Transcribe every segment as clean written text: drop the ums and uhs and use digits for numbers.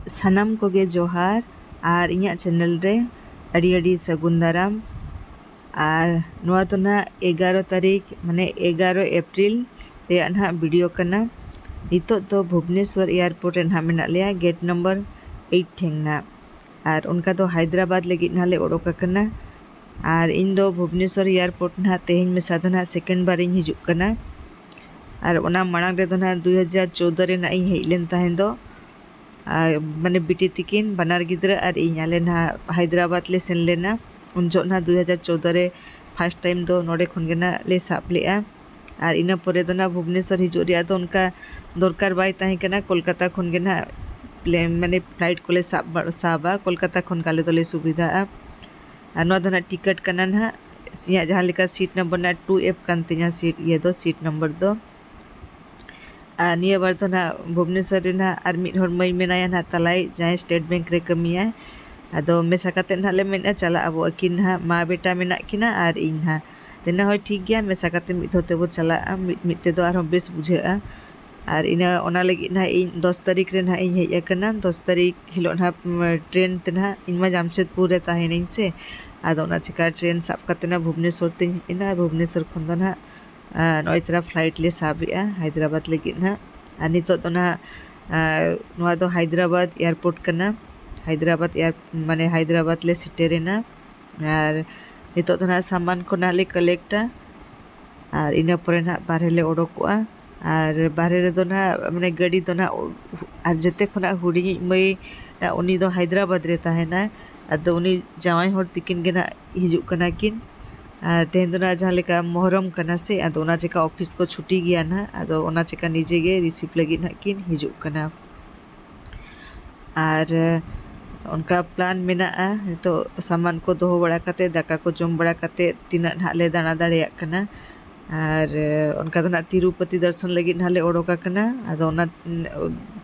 सानाम कोगे जोहार और इᱧᱟᱹᱜ चैनल रे अड़ी अड़ी सगुन दाराम और नोआ तो ना 11 तारीख माने 11 अप्रैल रे ना वीडियो कना नितो तो भुवनेश्वर एयरपोर्ट रे ना मेना लिया गेट नंबर 8 ठेंगना और उनका तो हैदराबाद लगी ना ले ओडोक कना और इन दो भुवनेश्वर एयरपोर्ट ना तेहेñ मेसा दो ना सेकेंड बार इन हिजुक कना और उना मांग रे दो ना 2014 रे ना इन हेज लेन ताहें दो माने बिटी तिकिन बनार गिद्रा और इन आले ना हैदराबाद ले सेन लेना उन जो ना 2014 रे फर्स्ट टाइम दो नोडे खन गे ना ले साब लेआ और इना परे दो ना भुवनेश्वर हिजुक रे दो उनका दरकार बाय ताहें कना कोलकाता खन गे ना प्लेन माने फ्लाइट को ले साबा कोलकाता खन काले दोले सुविधा और नोआ दो ना टिकट कना ना इया जहां लेका सीट नंबर ना 2F कान तिया सीट ये दो सीट नंबर दो निया बार तो ना भुवनेश्वर रे ना और मिड हर मई मेनाया ना तलाई जहां स्टेट बैंक रे कमिया आदो मेसा काते ना ले मेना चला अबो अकिन हा मा बेटा मेना किना और इन हा तेना होय ठीक गया मेसा काते मिद होते बो चला मिद ते दो आरो बेस बुझेआ और इना ओना लगी ना इन 10 तारीख रे ना इन हेज अकना 10 तारीख हिलो ना ट्रेन ते ना इन मा जामशेदपुर रे ताहे नहीं से आदो ओना चिका ट्रेन साब काते ना भुवनेश्वर ते इना भुवनेश्वर खन दो ना नोय तरा फ्लाइट ले साबिया हैदराबाद लगी ना और नितो तो ना नोआ दो हैदराबाद एयरपोर्ट कना हैदराबाद एयर माने हैदराबाद ले सिटेरेना और नितो तो ना सामान को ना ले कलेक्टा और इना परे ना बाहरे ले ओडोकोआ और बाहरे रे दो ना माने गाड़ी दो ना और जते खना हुडी मई ना उनी दो हैदराबाद रे ताहेना अदो उनी जावाई होर तिकिन गे ना हिजुक कना किन तेहें दो ना जहां लेका मोहरम कना से आदो ओना चिका ऑफिस को छुट्टी गया ना आदो ओना चिका निजे गे रिसीव लगी ना किन हिजुक कना और उनका प्लान मेना तो सामान को दोहो बड़ा कते दाका को जम बड़ा कते तीना नाले दाना दाड़िया कना और उनका तो ना तिरुपति दर्शन लगी नाले ओडोका कना आदो ओना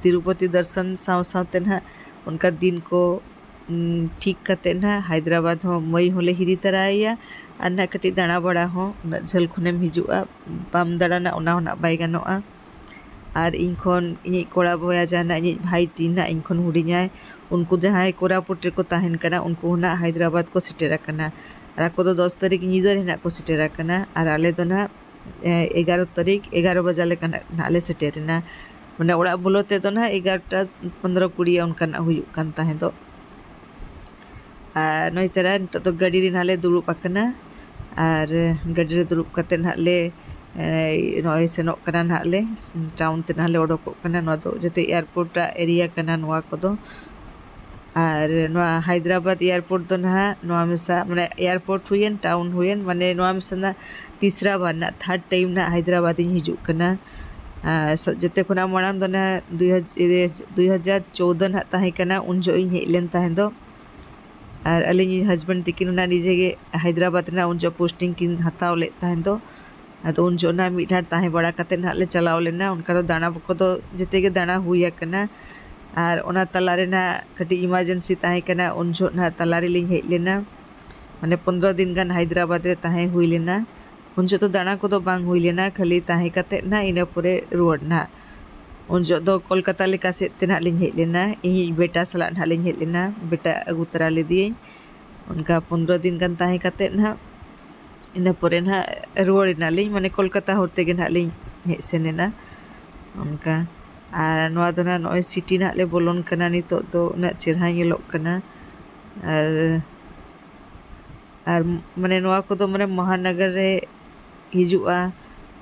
तिरुपति दर्शन साव सावते ना उनका दिन को ठीक कते ना हैदराबाद हो मई होले हिरी तराया और ना कटी दाना बड़ा हो झल खुनेम हिजुआ बाम दाड़ाना ओना होना बाय गानोआ और इन खन इन कोड़ा बया जाना इन भाई तीन ना इन खन हुडिኛय उनको जहां कोरापुट रे को ताहेन कना उनको ना हैदराबाद को सिटेरा कना और को तो 10 तारीख निदर हेना को सिटेरा कना और आले तो ना 11 तारीख 11 बजे ले कना नाले सिटेरना माने ओड़ा बोलोते तो ना 11:15-20 उनका ना हुयु कान ताहे दो नोय तरा तो गाड़ी रे नाले दुरुप अकना और गाड़ी रे दुरुप कते नाले नोय सेनो कना नाले टाउन ते नाले ओडोको कना नो दो जते एयरपोर्ट एरिया कना नोआ को दो और नोआ हैदराबाद एयरपोर्ट दो ना नोआ मेसा माने एयरपोर्ट हुयन टाउन हुयन माने नोआ मेसा ना तीसरा बार ना थर्ड टाइम ना हैदराबाद इन हिजुक कना जते खुना मांग दो ना 2014 ना ताहे कना उन जो इन हेज लेन ताहे दो और अली हस्बैंड तिकिन ना निजे गे हैदराबाद ना उन जो पोस्टिंग किन हताव ले ताहें दो अदो उन जो ना मिठार ताहे बड़ा कते ना ले चलाव लेना उनका तो दाना को तो जते गे दाना हुई कना और ओना तलारे ना कटी इमरजेंसी ताहे कना उन जो ना तलारे लिंग हेज लेना माने 15 दिन गान हैदराबाद रे ताहे हुई लेना उन जो तो दाना को तो बांग हुई लेना खाली ताहे कते ना इना पूरे रुवाड़ ना उन जो दो कोलकाता लेका से तेना लिंग हेज लेना इ बेटा सला ना लिंग हेज लेना बेटा अगु तरा ले दिए उनका 15 दिन गान ताहे कते ना इना परे ना रुवाड़ ना लिंग माने कोलकाता होते गे ना लिंग हेज सेनेना उनका और नोआ दो ना नोय सिटी ना ले बोलोन कना नितो तो ना चेरहा येलोक कना और माने नोआ को तो माने महानगर रे हिजुआ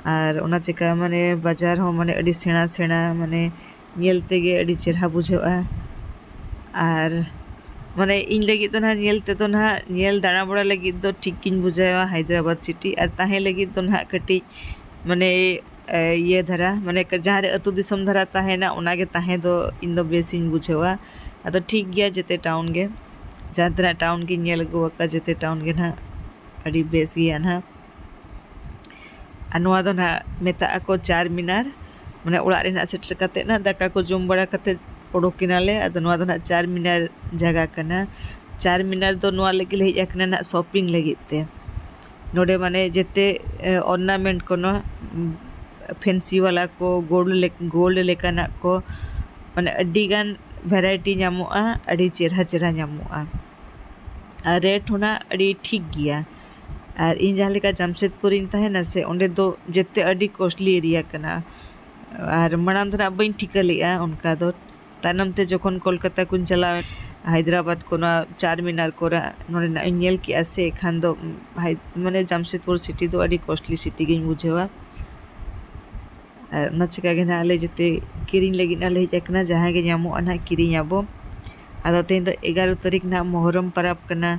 और ओना चिका माने बाजार हो माने अड़ी सेना सेना माने नेलते गे अड़ी चेरहा बुझेआ और माने इन लगी तो ना नेलते तो ना नेल दाना बड़ा लगी तो ठीक किन बुझाया हैदराबाद सिटी और ताहे लगी तो ना कटी माने ये धरा माने जहाँ रे अतु दिसम धरा ताहे ना ओना गे ताहे दो इन दो बेसिन बुझेआ अतो ठीक गया जते टाउन गे जहाँ तरा टाउन की नेल गोका जते टाउन गे ना अड़ी बेस गया ना अनुआ दो ना मेता को चार मीनार माने ओड़ा रे ना सेटर कते ना दाका को जम बड़ा कते ओडोकिनाले अदो नोआ दो ना चार मीनार जगह कना चार मीनार दो नोआ लगी ले एकना ना शॉपिंग लगिते नोडे माने जते ऑर्नामेंट को ना फैंसी वाला को गोल्ड लेकाना को माने अड्डी गान वैरायटी नामोगा अड़ी चेहरा चेहरा नामोगा और रेट होना अड़ी ठीक गया और इन जहाँ लेका जमशेदपुर इन तहना से ओंडे दो जेते अड़ी कॉस्टली एरिया कना और मांग दो बी ठिका लेगा उनका दो तायनम ते जखन कोलकाता कुन चला हैदराबाद को चार मीनार को नोल के से खान दो माने जमशेदपुर सिटी दो अड़ी कॉस्टली सिटी गिन बुझेवा और चिका गे ना जेते किरिंग लगिन आले हेजना जहाँ गे नामोगा ना किरिंग आबो आदो तेन दो 11 तारीख ना मोहरम परब कना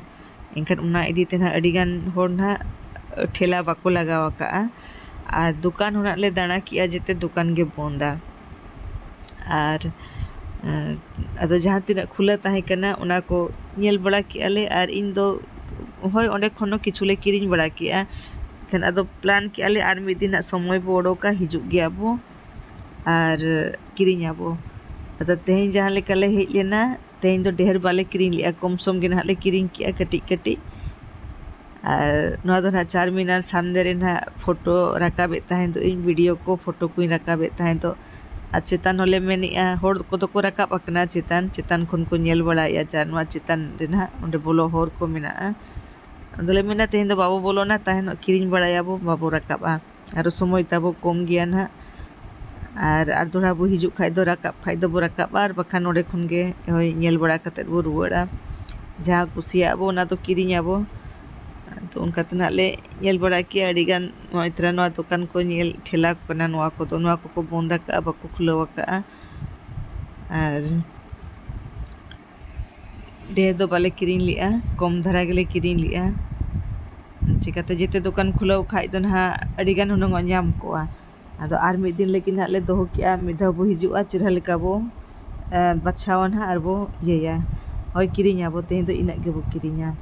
एनखान उना इदीते ना अड़ीगान होर ना ठेला बाको लगाव का और दुकान होना ले दाना किया जेते दुकान गे बंदा और अदो जहाँ तीना खुला ताहे कना उना को नेल बड़ा कियाले और इन दो होय ओंडे खनो किछुले किरिंग बड़ा किया खान अदो प्लान कियाले और मिद दिन समय बो ओडोका हिजुग गया बो और किरिंग आबो अदो तेहें जहाँ लेकाले हेज लेना तेहें दो ढेर बाले किरिंग लिया कम सम गे ना ले किरिंग किया कटिक कटिक और नोआ दो ना चार मीनार सामने रे ना फोटो राकाबे ताहें दो इन वीडियो को फोटो को राकाबे ताहें दो और चेतान होले मेनिया होर को दो को राकाब अकना चेतान खन को नेल बड़ाया चार नोआ चेतान रे ना ओंडे बोलो होर को मेना अदले मेना तेहें दो बाबो बोलो ना ताहें किरिंग बड़ाया बो बाबो राकाबा और समय ताबो कम गया ना और दोड़ा बो हिजुग खाय दो राकाब खाय दो बो राकाबा और बखान ओंडे खन गे होय नेल बड़ा कते बो रुवाड़ा जहाँ कुसिया बो ना तो किरिंग आबो तो उनका तना ले नेल बड़ा किया अड़ीगान इतरा नोआ दुकान को नेल ठेला कना नोआ को बंदा का बाको खुलाव का और ढेर दो बाले किरिंग लिया कम धारा गेले किरिंग लिया चिकाते जेते दुकान खुलाव खाय दो ना अड़ीगान हुनंग नाम कोआ आदो आर मिद दिन लेकिन ना ले दोहो किया मिधा बो हिजुआ चेहरा लेका बो बाछावा ना आर बो येया होय किरिंग आबो तेहें दो इना गे बो किरिंगा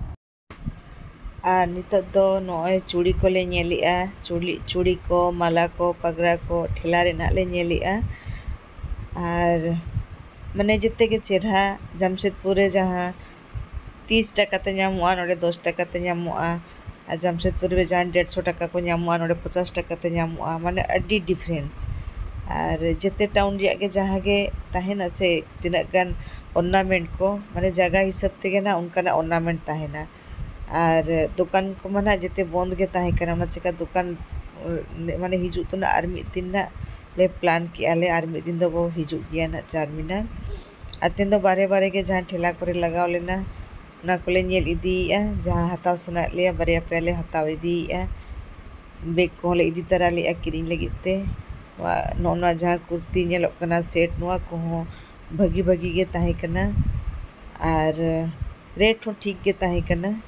और नितो दो नोय चूड़ी को ले नेलिया चूड़ी को माला को पगड़ा को ठेला रे ना ले नेलिया और माने जिते के चेहरा जमशेदपुर जहाँ 30 टाका ते नामोगा नोडे 10 टाका ते नामोगा और जमशेदपुर में जहाँ 150 टाका को नामोगा नोडे 50 टाका ते नामोगा माने अड्डी डिफरेंस और जेते टाउन के जहाँ गे ताहेना से तिना गान ऑर्नामेंट को माने जगह हिसाब ते ना उनका ऑर्नामेंट ताहेना और दुकान को माना जेते बंद गे ताहे कना ना चिका दुकान माने हिजु तो ना और मिद दिन ना ले प्लान किया ले और मिद दिन दो वो हिजु गया ना चार मीनार और तीन दो बारे बारे के जहाँ ठेला करे लगाव लेना ना कोले नेल इदीया जहाँ हताव सना ले बारे पेले हताव इदीया बेग को ले इदी तरह ले किरिंग लगिते नोना जहाँ कुर्ती नेलोग कना सेट नोआ को भगी भगी गे ताहे कना और रेट हो ठीक गे ताहे कना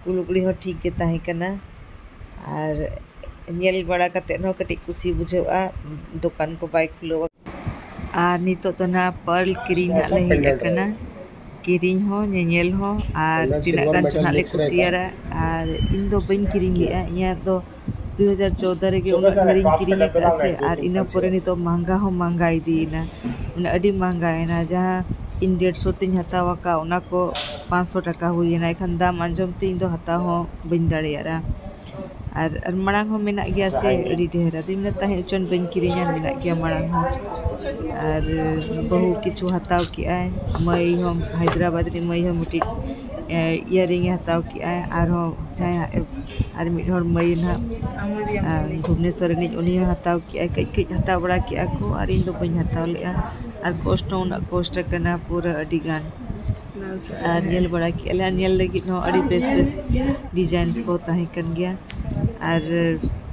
लुगड़ी हो ठीक गे ताहे कना और नेल बड़ा कते न कटी कुसी बुझेवा दुकान को बाइक खुलो और नितो तो ना पर्ल किरिंग ना ले हेज कना किरिंग हो नेल हो और तिना गान चना ले कुसियारा और इन दो बइन किरिंग लिया इया तो 2014 रे गे उन किरिंग किरिंग का से और इना परे नितो महंगा हो महंगा इदीना उना अडी महंगा है जहाँ इन 150 तीन हतावा का उना को 500 टाका हुई ना एखान दाम आंजम तीन दो हता हो बइन दाड़ेयारा और मांग हो मेना गया से अड़ी ढेर अदी ताहे चन बइन किरिंगा मेना गया मांग हो और बहु किछु हताव किया मई हो हैदराबाद रे मई हो मिटी इयरिंग हताव किया और जहाँ और मिड हर मई ना भुवनेश्वर रे उनी हताव किया कई कई हताव बड़ा किया को और इन दो बइन हताव लेआ और कोस्ट उना कोस्ट कना पूरा अड़ी गान और नेल बड़ा किया नेल लगी नो अड़ी बेस बेस डिजाइन्स को ताहे कन गया और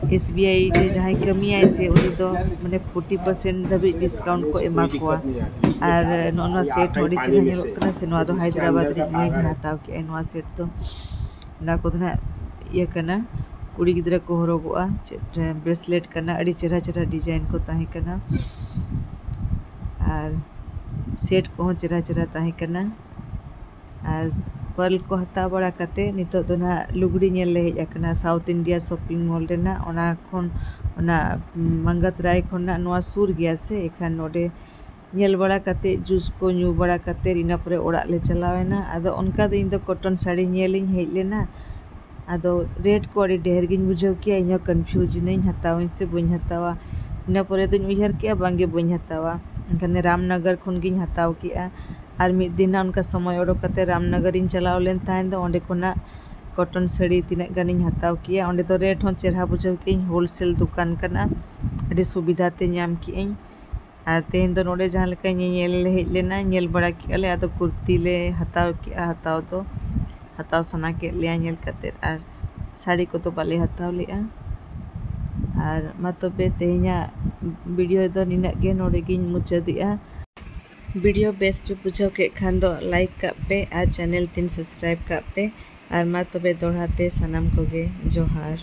SBI रे जहाँ कमी आए से उनी दो माने 40% धाबी डिस्काउंट को एमा कोआ और नोना सेट होड़ी चला नेलो कना से नोआ दो हैदराबाद रे मई हताव के नोआ सेट तो ना को ना ये कना कुड़ी गिद्रा को हरोगोआ ब्रेसलेट कना अड़ी चेहरा चेहरा डिजाइन को ताहे कना और सेट को चेहरा चेहरा ताहे कना और पर्ल को हता बड़ा कते नितो दो ना लुगड़ी नेल ले हेज अकना साउथ इंडिया शॉपिंग मॉल रेना ओना खन ओना मंगत राय खन नोआ सुर गया से एखान नोडे नेल बड़ा कते जूस को न्यू बड़ा कते इना परे ओड़ा ले चलावेना आदो उनका दो इन दो कॉटन साड़ी नेलिंग हेज लेना आदो रेट को अड़ी ढेर गिन बुझाव किया इन कंफ्यूज नहीं हताव से बइन हतावा ᱤᱱᱟᱹ ᱯᱚᱨᱮ ᱫᱚᱧ ᱩᱭᱦᱟᱹᱨ ᱠᱮᱜᱼᱟ ᱵᱟᱝᱜᱮ ᱵᱟᱹᱧ ᱦᱟᱛᱟᱣᱟ, ᱮᱱᱠᱷᱟᱱ ᱨᱟᱢᱱᱚᱜᱚᱨ ᱠᱷᱚᱱ ᱜᱤᱧ ᱦᱟᱛᱟᱣ ᱠᱮᱜᱼᱟ। ᱟᱨ ᱢᱤᱫ ᱫᱤᱱ ᱚᱱᱠᱟ ᱥᱚᱢᱚᱭ ᱚᱰᱚᱠ ᱠᱟᱛᱮ ᱨᱟᱢᱱᱚᱜᱚᱨᱤᱧ ᱪᱟᱞᱟᱣ ᱞᱮᱱ ᱛᱟᱦᱮᱸ ᱫᱚ, ᱚᱸᱰᱮ ᱠᱷᱚᱱᱟᱜ कॉटन साड़ी तीना गानी हताव किया। ऑंडे तो रेट हों चेहरा बुझाव कि होलसेल दुकान कना अड़ी सुविधा ते नाम कि और तेहन दो नोडे जहाँ लेका नेल हेज लेना नेल बड़ा कियाले आदो कुर्ती ले हताव किया। हताव तो हताव सना के लिया नेल कते और साड़ी को तो बाले हताव लिया। और मा तबे तेहना वीडियो दो निना गे नोडे गिन मुचादिया। वीडियो बेस पे बुझाव के खान दो लाइक का पे और चैनल तीन सब्सक्राइब का पे और मा तबे दोहराते सनम को गे जोहार।